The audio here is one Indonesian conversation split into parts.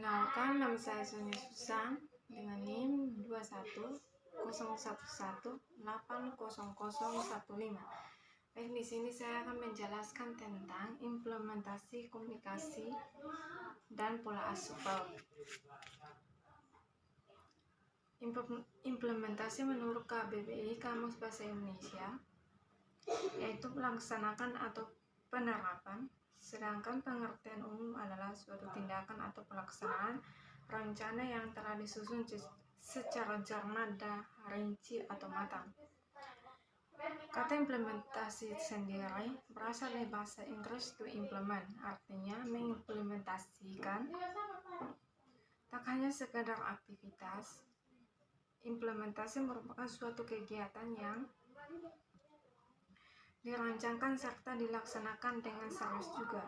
Perkenalkan, nama saya Sonia Susan dengan NIM 21011800015. Baik, di sini saya akan menjelaskan tentang implementasi komunikasi dan pola asuh PAUD. Implementasi menurut KBBI Kamus Bahasa Indonesia yaitu melaksanakan atau penerapan, sedangkan pengertian umum adalah suatu tindakan atau pelaksanaan rencana yang telah disusun secara cermat dan rinci atau matang. Kata implementasi sendiri berasal dari bahasa Inggris to implement, artinya mengimplementasikan. Tak hanya sekadar aktivitas, implementasi merupakan suatu kegiatan yang dirancangkan serta dilaksanakan dengan serius juga,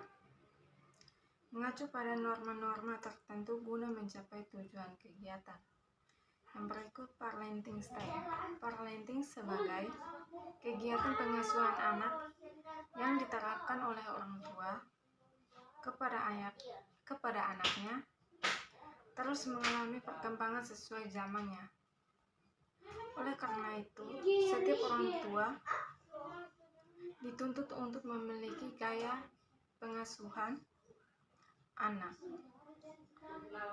mengacu pada norma-norma tertentu guna mencapai tujuan kegiatan. Yang berikut parenting style. Parenting sebagai kegiatan pengasuhan anak yang diterapkan oleh orang tua kepada anaknya, terus mengalami perkembangan sesuai zamannya. Oleh karena itu, setiap orang tua dituntut untuk memiliki gaya pengasuhan anak,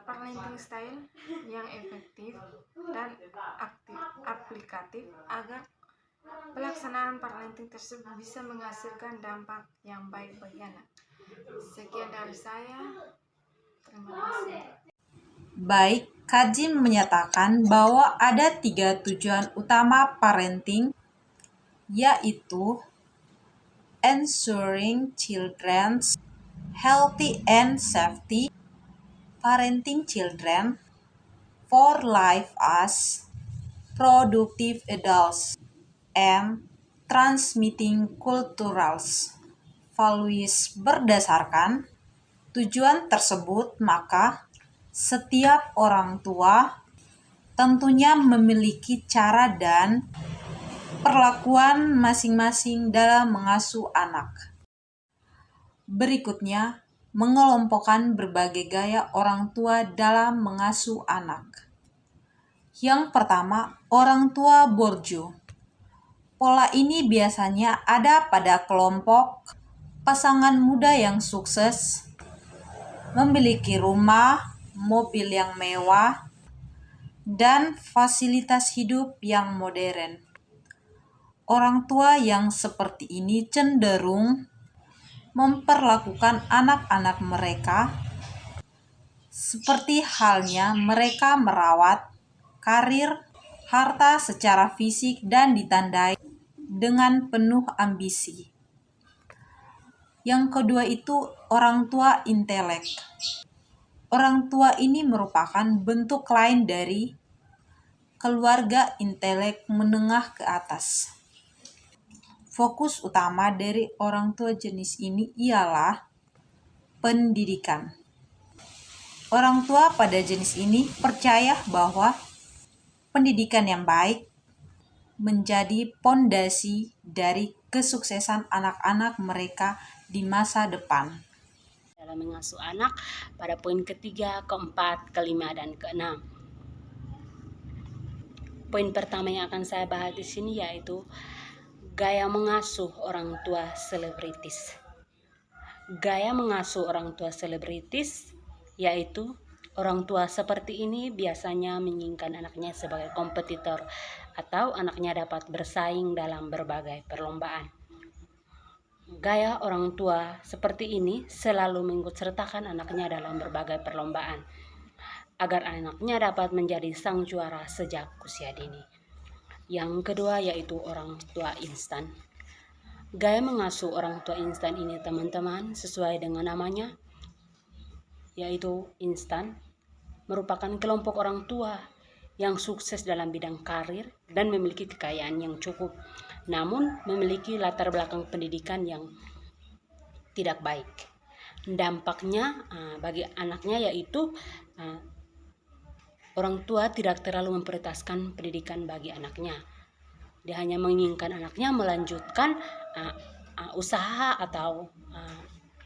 parenting style yang efektif dan aplikatif agar pelaksanaan parenting tersebut bisa menghasilkan dampak yang baik bagi anak. Sekian dari saya. Terima kasih. Baik, kaji menyatakan bahwa ada 3 tujuan utama parenting, yaitu ensuring children's healthy and safety, parenting children for life as productive adults, and transmitting cultural values. Berdasarkan tujuan tersebut, maka setiap orang tua tentunya memiliki cara dan perlakuan masing-masing dalam mengasuh anak. Berikutnya, mengelompokkan berbagai gaya orang tua dalam mengasuh anak. Yang pertama, orang tua Borjo. Pola ini biasanya ada pada kelompok pasangan muda yang sukses, memiliki rumah, mobil yang mewah, dan fasilitas hidup yang modern. Orang tua yang seperti ini cenderung memperlakukan anak-anak mereka seperti halnya mereka merawat karir, harta secara fisik, dan ditandai dengan penuh ambisi. Yang kedua itu orang tua intelek. Orang tua ini merupakan bentuk lain dari keluarga intelek menengah ke atas. Fokus utama dari orang tua jenis ini ialah pendidikan. Orang tua pada jenis ini percaya bahwa pendidikan yang baik menjadi pondasi dari kesuksesan anak-anak mereka di masa depan. Dalam mengasuh anak pada poin ketiga, keempat, kelima, dan keenam. Poin pertama yang akan saya bahas di sini yaitu gaya mengasuh orang tua selebritis. Gaya mengasuh orang tua selebritis yaitu orang tua seperti ini biasanya menginginkan anaknya sebagai kompetitor atau anaknya dapat bersaing dalam berbagai perlombaan. Gaya orang tua seperti ini selalu mengikutsertakan anaknya dalam berbagai perlombaan agar anaknya dapat menjadi sang juara sejak usia dini. Yang kedua yaitu orang tua instan. Gaya mengasuh orang tua instan ini teman-teman sesuai dengan namanya, yaitu instan merupakan kelompok orang tua yang sukses dalam bidang karir dan memiliki kekayaan yang cukup, namun memiliki latar belakang pendidikan yang tidak baik. Dampaknya bagi anaknya yaitu orang tua tidak terlalu memprioritaskan pendidikan bagi anaknya. Dia hanya menginginkan anaknya melanjutkan usaha atau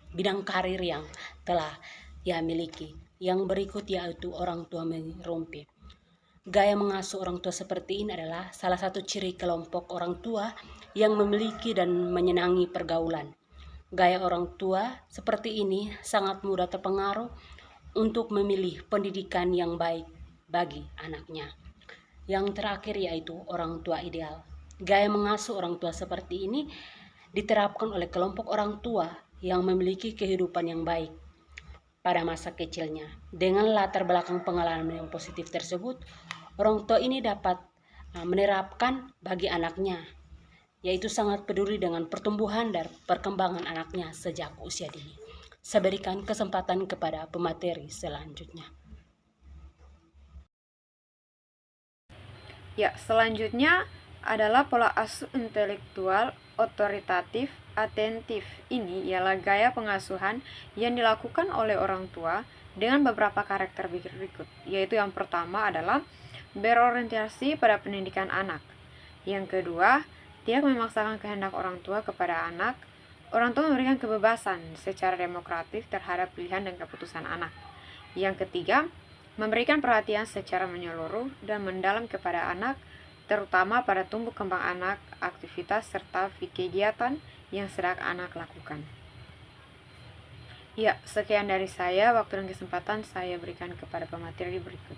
bidang karir yang telah ia miliki. Yang berikut yaitu orang tua mengerumpi. Gaya mengasuh orang tua seperti ini adalah salah satu ciri kelompok orang tua yang memiliki dan menyenangi pergaulan. Gaya orang tua seperti ini sangat mudah terpengaruh untuk memilih pendidikan yang baik bagi anaknya. Yang terakhir yaitu orang tua ideal. Gaya mengasuh orang tua seperti ini diterapkan oleh kelompok orang tua yang memiliki kehidupan yang baik pada masa kecilnya. Dengan latar belakang pengalaman yang positif tersebut, orang tua ini dapat menerapkan bagi anaknya, yaitu sangat peduli dengan pertumbuhan dan perkembangan anaknya sejak usia dini. Saya berikan kesempatan kepada pemateri selanjutnya. Ya, selanjutnya adalah pola asuh intelektual, otoritatif, atentif. Ini ialah gaya pengasuhan yang dilakukan oleh orang tua dengan beberapa karakter berikut, yaitu yang pertama adalah berorientasi pada pendidikan anak. Yang kedua, tidak memaksakan kehendak orang tua kepada anak. Orang tua memberikan kebebasan secara demokratis terhadap pilihan dan keputusan anak. Yang ketiga, memberikan perhatian secara menyeluruh dan mendalam kepada anak, terutama pada tumbuh kembang anak, aktivitas, serta kegiatan yang sedang anak lakukan. Ya, sekian dari saya. Waktu dan kesempatan saya berikan kepada pemateri berikut.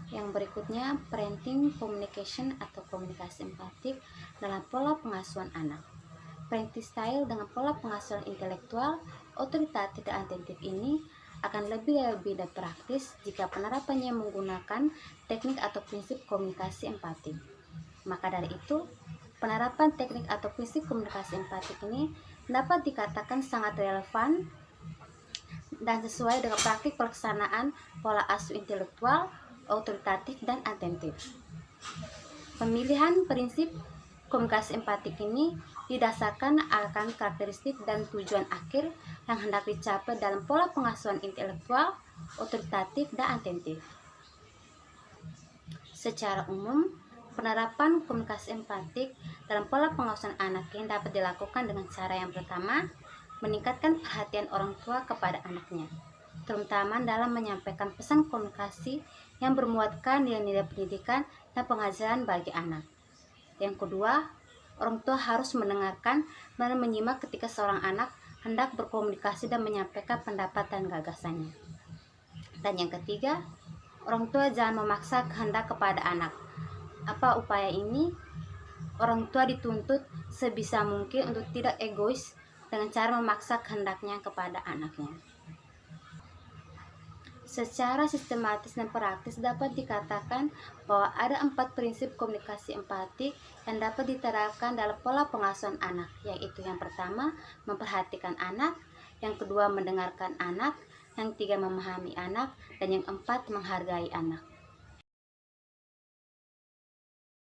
Yang berikutnya, parenting communication atau komunikasi empatik dalam pola pengasuhan anak. Parenting style dengan pola pengasuhan intelektual, otoritatif, dan atentif ini akan lebih dan praktis jika penerapannya menggunakan teknik atau prinsip komunikasi empatik. Maka dari itu, penerapan teknik atau prinsip komunikasi empatik ini dapat dikatakan sangat relevan dan sesuai dengan praktik pelaksanaan pola asuh intelektual, otoritatif, dan atentif. Pemilihan prinsip komunikasi empatik ini didasarkan akan karakteristik dan tujuan akhir yang hendak dicapai dalam pola pengasuhan intelektual, otoritatif, dan atentif. Secara umum, penerapan komunikasi empatik dalam pola pengasuhan anak yang dapat dilakukan dengan cara yang pertama, meningkatkan perhatian orang tua kepada anaknya, terutama dalam menyampaikan pesan komunikasi yang bermuatkan nilai-nilai pendidikan dan pengajaran bagi anak. Yang kedua, orang tua harus mendengarkan dan menyimak ketika seorang anak hendak berkomunikasi dan menyampaikan pendapat dan gagasannya. Dan yang ketiga, orang tua jangan memaksa kehendak kepada anak. Apa upaya ini? Orang tua dituntut sebisa mungkin untuk tidak egois dengan cara memaksa kehendaknya kepada anaknya. Secara sistematis dan praktis dapat dikatakan bahwa ada 4 prinsip komunikasi empatik yang dapat diterapkan dalam pola pengasuhan anak, yaitu yang pertama, memperhatikan anak, yang kedua, mendengarkan anak, yang ketiga, memahami anak, dan yang keempat, menghargai anak.